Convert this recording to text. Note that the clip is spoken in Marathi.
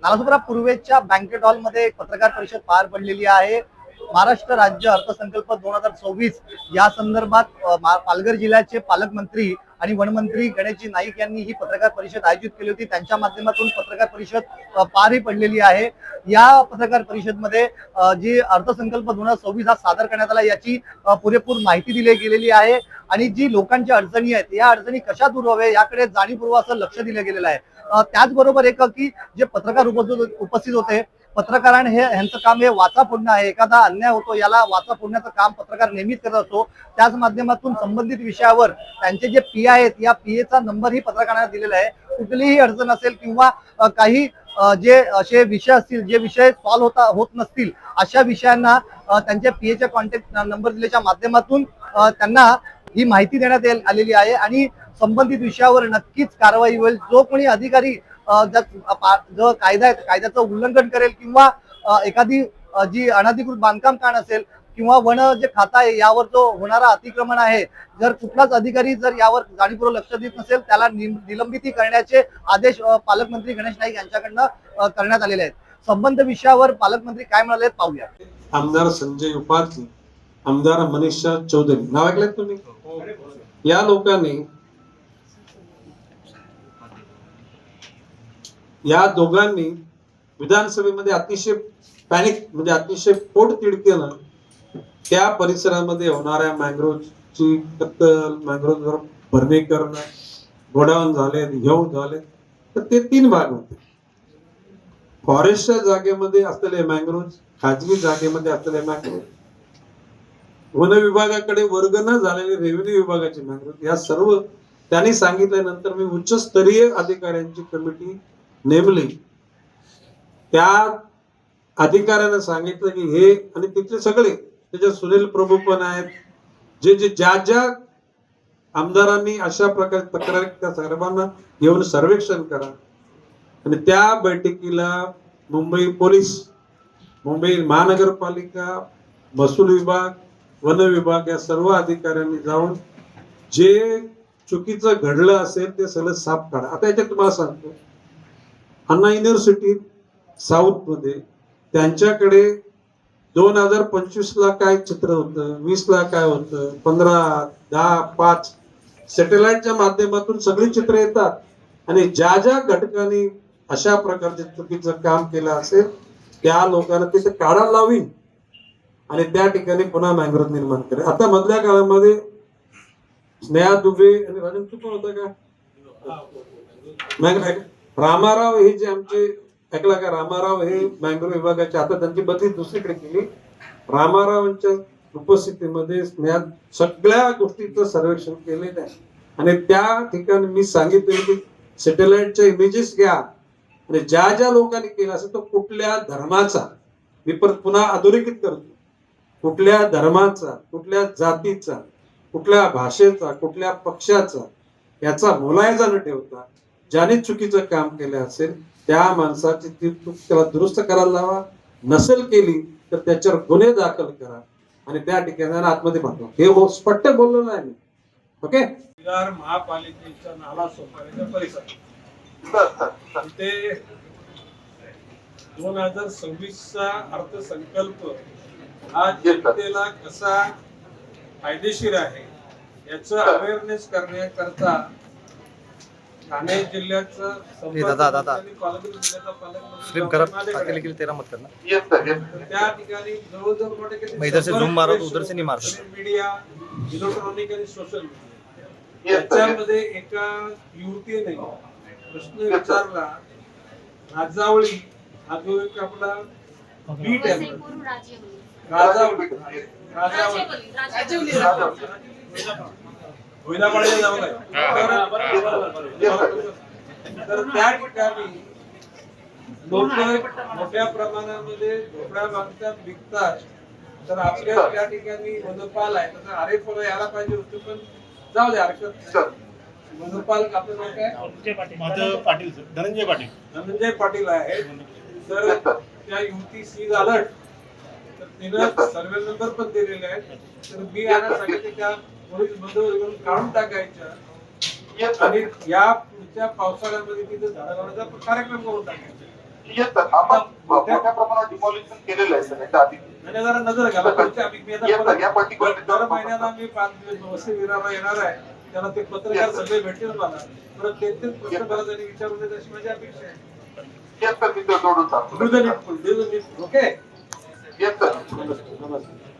नालासोपारा पूर्वेच्या बँकेट हॉलमध्ये एक पत्रकार परिषद पार पडलेली आहे। महाराष्ट्र राज्य अर्थसंकल्प 2024 या संदर्भात पालघर जिल्ह्याचे पालकमंत्री आणि वनमंत्री गणेशजी नाईक यांनी ही पत्रकार परिषद आयोजित केली होती। त्यांच्या माध्यमातून पत्रकार परिषद पारही पडलेली आहे। या पत्रकार परिषदेमध्ये जी अर्थसंकल्प 2024 हा सादर करण्यात आला याची पुरेपूर माहिती दिली गेलेली आहे आणि जी लोकांच्या अडचणी आहेत या अडचणी कशा दूर व्हाव्या याकडे जाणीवपूर्वक असं लक्ष दिलं गेलेलं आहे। त्याचबरोबर एक की जे पत्रकार उपस्थित होते, पत्रकारांना ह्यांचं काम हे वाचा फोडणं आहे। एखादा अन्याय होतो याला वाचा फोडण्याचं काम पत्रकार नेहमीच करत असतो। त्याच माध्यमातून संबंधित विषयावर त्यांचे जे पी आहेत या पीएचा नंबरही पत्रकारांना दिलेला आहे। कुठलीही अडचण असेल किंवा काही जे असे विषय असतील जे विषय सॉल्व्ह होत नसतील अशा विषयांना त्यांच्या पीएच्या कॉन्टॅक्ट नंबर दिल्याच्या माध्यमातून त्यांना ही माहिती देण्यात आलेली आहे आणि संबंधित विषयावर नक्कीच कारवाई होईल। जो कोणी अधिकारी जो कायदा आहे कायद्याचं उल्लंघन करेल किंवा एखादी जी अनधिकृत बांधकाम काढ असेल किंवा वन जे खाता आहे यावर जो होणारा अतिक्रमण आहे, जर कुठलाच अधिकारी जर यावर जाणीवपूर्वक लक्ष देत नसेल त्याला निलंबित करण्याचे आदेश पालकमंत्री गणेश नाईक यांच्याकडनं करण्यात आलेले आहेत। संबंध विषयावर पालकमंत्री काय म्हणाले पाहूया। आमदार संजय उपाध्ये, आमदार मनीषा चौधरी नाव ऐकलं तुम्ही? या लोकांनी या दोघांनी विधानसभेमध्ये अतिशय पॅनिक म्हणजे अतिशय पोटतिडकीनं त्या परिसरामध्ये होणाऱ्या मँग्रोव्हची कत्तल, मँग्रोव्हवर भरणे करणं, गोडाऊन झाले, घेऊन झाले, तर ते 3 भाग होते। फॉरेस्टच्या जागेमध्ये असलेले मँग्रोव्ह, खाजगी जागेमध्ये असलेले मँग्रोव्ह, वन विभागाकडे वर्ग न झालेले रेव्हेन्यू विभागाचे मँग्रोव्ह, या सर्व त्यांनी सांगितल्यानंतर मी उच्चस्तरीय अधिकाऱ्यांची कमिटी नेमली। त्या अधिकाऱ्याने सांगितलं की हे आणि तिथले सगळे त्याच्यात सुनील प्रभू पण आहेत, जे ज्या आमदारांनी अशा प्रकारे तक्रार त्या सर्वांना घेऊन सर्वेक्षण करा। आणि त्या बैठकीला मुंबई पोलीस, मुंबई महानगरपालिका, महसूल विभाग, वन विभाग या सर्व अधिकाऱ्यांनी जाऊन जे चुकीचं घडलं असेल ते सगळं साफ काढा। आता याच्यात तुम्हाला सांगतो, अन्ना युनिव्हर्सिटी साऊथ मध्ये त्यांच्याकडे 2025 ला काय चित्र होतं, 20 ला काय होतं, 15, 10, 5 सॅटेलाइटच्या माध्यमातून सगळी चित्र येतात आणि ज्या घटकांनी अशा प्रकारचे चुकीचं काम केलं असेल त्या लोकांना तिथे काढा लावीन आणि त्या ठिकाणी पुन्हा मँग्रोव्ह निर्माण करेल। आता मधल्या काळामध्ये स्नेहा दुबे आणि राजन चुकून होता का रामाराव हे जे आमचे ऐकला का, रामाराव हे मँग्रोव्ह विभागाचे, आता त्यांची बदली दुसरीकडे केली। रामारावांच्या उपस्थितीमध्ये स्नेहा सगळ्या गोष्टीचं सर्वेक्षण केलेलं आहे आणि त्या ठिकाणी मी सांगितलं की सॅटेलाइटच्या इमेजेस घ्या आणि ज्या लोकांनी केलं असेल तो कुठल्या धर्माचा, मी परत पुन्हा अधोरेखित करतो, कुठल्या धर्माचा, कुठल्या जातीचा, कुठल्या भाषेचा, कुठल्या पक्षाचा याचा मुलायजा न ठेवता ज्याने चुकीचं काम केलं असेल त्या माणसाची ती चूक त्याला दुरुस्त करायला लावा, नसेल केली तर त्याच्यावर गुन्हे दाखल करा आणि त्या ठिकाणी आतमध्ये पाठवा। हे स्पष्ट बोललो नाही मी। ओके, महापालिकेच्या नालासोपाऱ्याच्या परिसरात ते 2026 चा अर्थसंकल्प हा जनतेला कसा फायदेशीर आहे याचं अवेअरनेस करण्याकरता ठाणे जिल्ह्याचा त्या ठिकाणी जवळजवळ मीडिया, इलेक्ट्रॉनिक आणि सोशल मीडिया याच्यामध्ये एका युवतीने प्रश्न विचारला। राजावळी हा जो एक आपला बीट आहे, तर त्या ठिकाणी लोक मोठ्या प्रमाणामध्ये झोपड्या बांधतात, विकतात। तर आपल्या त्या ठिकाणी वनपाल आहे, तर अरे फळ यायला पाहिजे होतं, पण जाऊ दे, हरकत नाही। वनपाल आपलं नाव काय? धनंजय पाटील आहे। तर त्या युवती सी अलर्ट, तर तिनं सर्वे नंबर पण दिलेले आहेत। तर मी यांना सांगितले त्या पोलीस बंदोबस्त काढून टाकायच्या आणि या पुढच्या पावसाळ्यामध्ये तिथे झाड लावण्याचा कार्यक्रम करून टाकायचा। येस सर, आपण मोठ्या प्रमाणात डिमॉलिशन केलेलं आहे सर याच्या आधी. म्हणजे जरा नजर घाला पुढच्या मी आता Yes, sir. परत या particular दर महिन्याला मी 5 दिवस वसई विरारला येणार आहे. त्याला ते पत्रकार Yes, sir. सगळे भेटतील मला. परत तेच प्रश्न मला त्यांनी विचारू देत अशी माझी अपेक्षा आहे. येस सर, मी तो जोडून सांगतो. Do the needful, do the needful. Okay? Yes sir. नमस्कार.